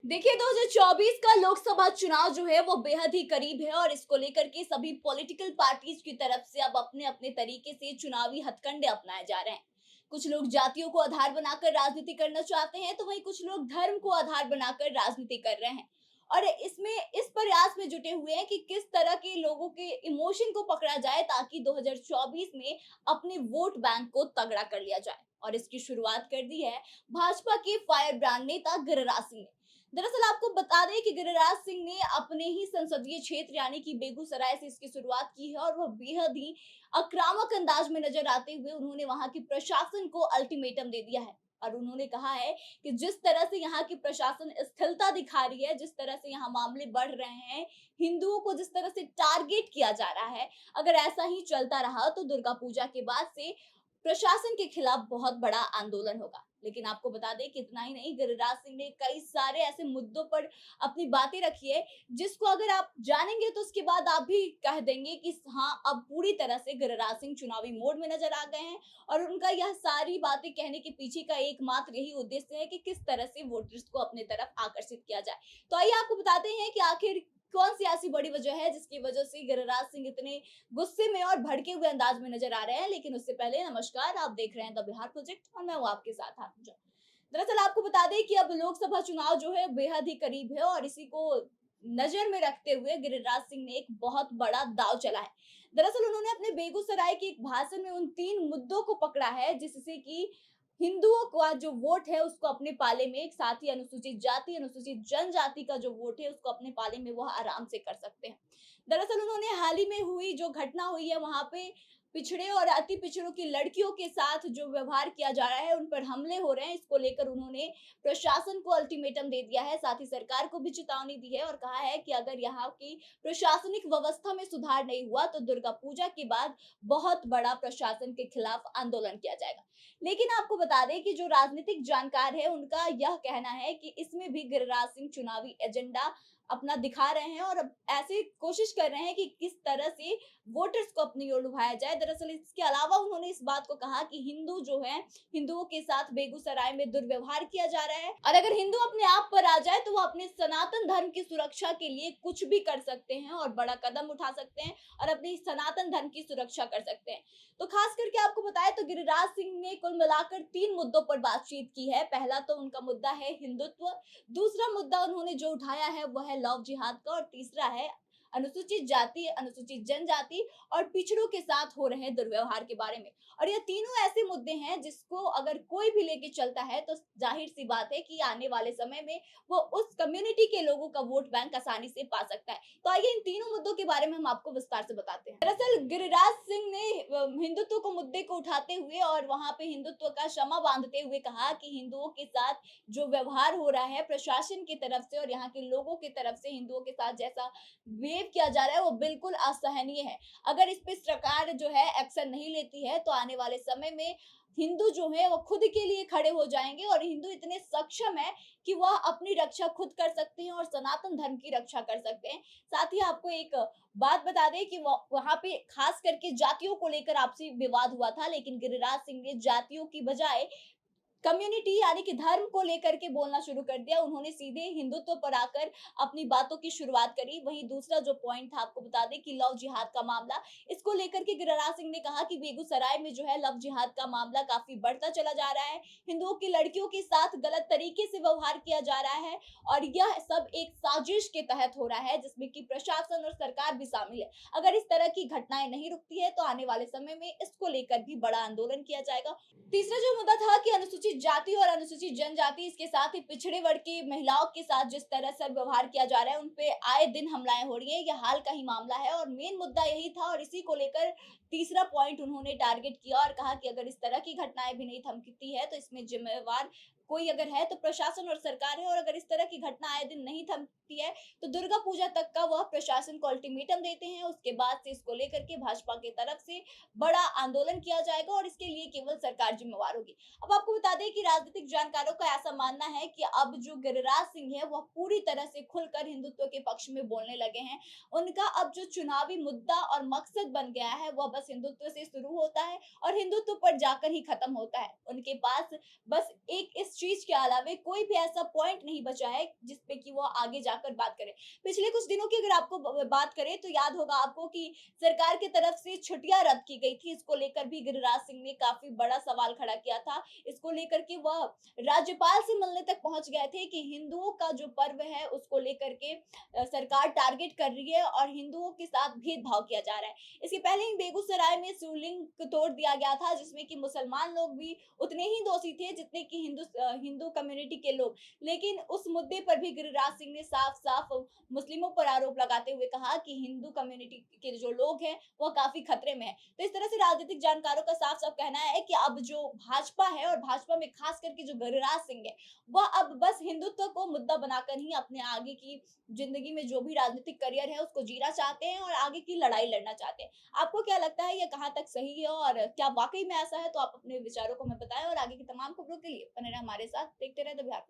देखिए 2024 का लोकसभा चुनाव जो है वो बेहद ही करीब है और इसको लेकर के सभी पॉलिटिकल पार्टीज की तरफ से अब अपने अपने तरीके से चुनावी हथकंडे अपनाए जा रहे हैं। कुछ लोग जातियों को आधार बनाकर राजनीति करना चाहते हैं तो वहीं कुछ लोग धर्म को आधार बनाकर राजनीति कर रहे हैं। और इसमें इस प्रयास में जुटे हुए हैं कि किस तरह के लोगों के इमोशन को पकड़ा जाए ताकि 2024 में अपने वोट बैंक को तगड़ा कर लिया जाए। और इसकी शुरुआत कर दी है भाजपा के फायर ब्रांड नेता गिरिराज सिंह ने। दरअसल आपको बता दें कि गिरिराज सिंह ने अपने ही संसदीय क्षेत्र यानी कि बेगूसराय से इसकी शुरुआत की है और वह बेहद ही आक्रामक अंदाज में नजर आते हुए उन्होंने वहां की प्रशासन को अल्टीमेटम दे दिया है। और उन्होंने कहा है कि जिस तरह से यहाँ की प्रशासन स्थिरता दिखा रही है, जिस तरह से यहाँ मामले बढ़ रहे हैं, हिंदुओं को जिस तरह से टारगेट किया जा रहा है, अगर ऐसा ही चलता रहा तो दुर्गा पूजा के बाद से प्रशासन के खिलाफ बहुत बड़ा आंदोलन होगा। लेकिन आपको बता दें कि इतना ही नहीं, गिरिराज सिंह ने कई सारे ऐसे मुद्दों पर अपनी बातें रखी है जिसको अगर आप जानेंगे तो उसके बाद आप भी कह देंगे कि हाँ, अब पूरी तरह से गिरिराज सिंह चुनावी मोड में नजर आ गए हैं। और उनका यह सारी बातें कहने के पीछे का एकमात्र यही उद्देश्य है कि किस तरह से वोटर्स को अपने तरफ आकर्षित किया जाए। तो आइए आपको बताते हैं कि आखिर कौन सी ऐसी बड़ी वजह है जिसकी वजह से गिरिराज सिंह इतने गुस्से में और भड़के हुए अंदाज में नजर आ रहे हैं। लेकिन उससे पहले नमस्कार, आप देख रहे हैं द बिहार प्रोजेक्ट और मैं हूं आपके साथ हाथुजा। दरअसल आपको बता दें कि अब लोकसभा चुनाव जो है बेहद ही करीब है और इसी को नजर में रखते हुए गिरिराज सिंह ने एक बहुत बड़ा दाव चला है। दरअसल उन्होंने अपने बेगूसराय के एक भाषण में उन 3 मुद्दों को पकड़ा है जिससे कि हिंदुओं का जो वोट है उसको अपने पाले में, एक साथ ही अनुसूचित जाति अनुसूचित जनजाति का जो वोट है उसको अपने पाले में वह आराम से कर सकते हैं। दरअसल उन्होंने हाल ही में हुई जो घटना हुई है वहां पे पिछड़े और अति पिछड़ों की लड़कियों के साथ जो व्यवहार किया जा रहा है, उन पर हमले हो रहे हैं, इसको लेकर उन्होंने प्रशासन को अल्टीमेटम दे दिया है, साथ ही सरकार को भी चेतावनी दी है और कहा है कि अगर यहाँ की प्रशासनिक व्यवस्था में सुधार नहीं हुआ तो दुर्गा पूजा के बाद बहुत बड़ा प्रशासन के खिलाफ आंदोलन किया जाएगा। लेकिन आपको बता दें कि जो राजनीतिक जानकार है उनका यह कहना है कि इसमें भी गिरिराज सिंह चुनावी एजेंडा अपना दिखा रहे हैं और अब ऐसे कोशिश कर रहे हैं कि किस तरह से वोटर्स को अपनी ओर लुभाया जाए। दरअसल इसके अलावा उन्होंने इस बात को कहा कि हिंदू जो है, हिंदुओं के साथ बेगूसराय में दुर्व्यवहार किया जा रहा है और अगर हिंदू अपने आप पर आ जाए तो वो अपने सनातन धर्म की सुरक्षा के लिए कुछ भी कर सकते हैं और बड़ा कदम उठा सकते हैं और अपने सनातन धर्म की सुरक्षा कर सकते हैं। तो खास करके आपको बताएं तो गिरिराज सिंह ने कुल मिलाकर 3 मुद्दों पर बातचीत की है। पहला तो उनका मुद्दा है हिंदुत्व, दूसरा मुद्दा उन्होंने जो उठाया है वह है लव जिहाद का और तीसरा है अनुसूचित जाति अनुसूचित जनजाति और पिछड़ों के साथ हो रहे दुर्व्यवहार के बारे में। और ये तीनों ऐसे मुद्दे हैं जिसको अगर कोई भी लेके चलता है तो जाहिर सी बात है कि आने वाले समय में वो उस कम्युनिटी के लोगों का वोट बैंक आसानी से पा सकता है। तो आइए इन तीनों मुद्दों के बारे में हम आपको विस्तार से बताते हैं। दरअसल गिरिराज सिंह ने हिंदुत्व को मुद्दे को उठाते हुए और वहां पे हिंदुत्व का क्षमा बांधते हुए कहा कि हिंदुओं के साथ जो व्यवहार हो रहा है प्रशासन की तरफ से और यहाँ के लोगों की तरफ से हिंदुओं के साथ जैसा बिहेव किया जा रहा है वो बिल्कुल असहनीय है। अगर इस पे सरकार जो है एक्शन नहीं लेती है तो आने वाले समय में हिंदू जो है वो खुद के लिए खड़े हो जाएंगे और हिंदू इतने सक्षम है कि वह अपनी रक्षा खुद कर सकते हैं और सनातन धर्म की रक्षा कर सकते हैं। साथ ही आपको एक बात बता दें कि वहां पे खास करके जातियों को लेकर आपसी विवाद हुआ था, लेकिन गिरिराज सिंह ने जातियों की बजाय कम्युनिटी यानी कि धर्म को लेकर के बोलना शुरू कर दिया। उन्होंने सीधे हिंदुत्व पर आकर अपनी बातों की शुरुआत करी। वहीं दूसरा जो पॉइंट था आपको बता दें कि लव जिहाद का मामला, इसको लेकर के गिरिराज सिंह ने कहा कि बेगूसराय में जो है लव जिहाद का मामला काफी बढ़ता चला जा रहा है, हिंदुओं की लड़कियों के साथ गलत तरीके से व्यवहार किया जा रहा है और यह सब एक साजिश के तहत हो रहा है जिसमें कि प्रशासन और सरकार भी शामिल है। अगर इस तरह की घटनाएं नहीं रुकती है तो आने वाले समय में इसको लेकर भी बड़ा आंदोलन किया जाएगा। तीसरा जो मुद्दा था कि अनुसूचित जाति और अनुसूचित जनजाति, इसके साथ ही पिछड़े वर्ग की महिलाओं के साथ जिस तरह से व्यवहार किया जा रहा है उन पे आए दिन हमलाएं हो रही है, यह हाल का ही मामला है और मेन मुद्दा यही था और इसी को लेकर तीसरा पॉइंट उन्होंने टारगेट किया और कहा कि अगर इस तरह की घटनाएं भी नहीं थमकती है तो इसमें जिम्मेवार कोई अगर है तो प्रशासन और सरकार है और अगर इस तरह की घटना आए दिन नहीं थमती है तो दुर्गा पूजा तक का वह प्रशासन को अल्टीमेटम देते हैं। उसके बाद से इसको लेकर के भाजपा की तरफ से बड़ा आंदोलन किया जाएगा और इसके लिए केवल सरकार जिम्मेवार होगी। अब आपको बता दें कि राजनीतिक जानकारों का ऐसा मानना है कि अब जो गिरिराज सिंह है वह पूरी तरह से खुलकर हिंदुत्व के पक्ष में बोलने लगे हैं। उनका अब जो चुनावी मुद्दा और मकसद बन गया है वह बस हिंदुत्व से शुरू होता है और हिंदुत्व पर जाकर ही खत्म होता है। उनके पास बस एक इस चीज के अलावे कोई भी ऐसा पॉइंट नहीं बचा है जिसपे कि वो आगे जाकर बात करे। पिछले कुछ दिनों की अगर आपको बात करें तो याद होगा आपको कि सरकार की तरफ से छुट्टियां रद्द की गई थी। इसको लेकर भी गिरिराज सिंह ने काफी बड़ा सवाल खड़ा किया था। इसको लेकर के वह राज्यपाल से मिलने तक पहुंच गए थे कि हिंदुओं का जो पर्व है उसको लेकर के सरकार टारगेट कर रही है और हिंदुओं के साथ भेदभाव किया जा रहा है। इसके पहले ही बेगूसराय में शिवलिंग को तोड़ दिया गया था, जिसमें कि मुसलमान लोग भी उतने ही दोषी थे जितने कि हिंदू कम्युनिटी के लोग। लेकिन उस मुद्दे पर भी गिरिराज सिंह ने साफ-साफ मुस्लिमों पर आरोप लगाते हुए कहा कि हिंदू कम्युनिटी के जो लोग हैं वो काफी खतरे में हैं। तो इस तरह से राजनीतिक जानकारों का साफ-साफ कहना है कि अब जो भाजपा है और भाजपा में खास करके जो गिरिराज सिंह है, वह अब बस हिंदुत्व को मुद्दा बनाकर ही अपने आगे की जिंदगी में जो भी राजनीतिक करियर है उसको जीना चाहते हैं और आगे की लड़ाई लड़ना चाहते हैं। आपको क्या लगता है ये कहाँ तक सही है और क्या वाकई में ऐसा है? तो आप अपने विचारों को हमें बताएं और आगे की तमाम खबरों के लिए बने रहें हमारे साथ। देखते रहे द बिहार।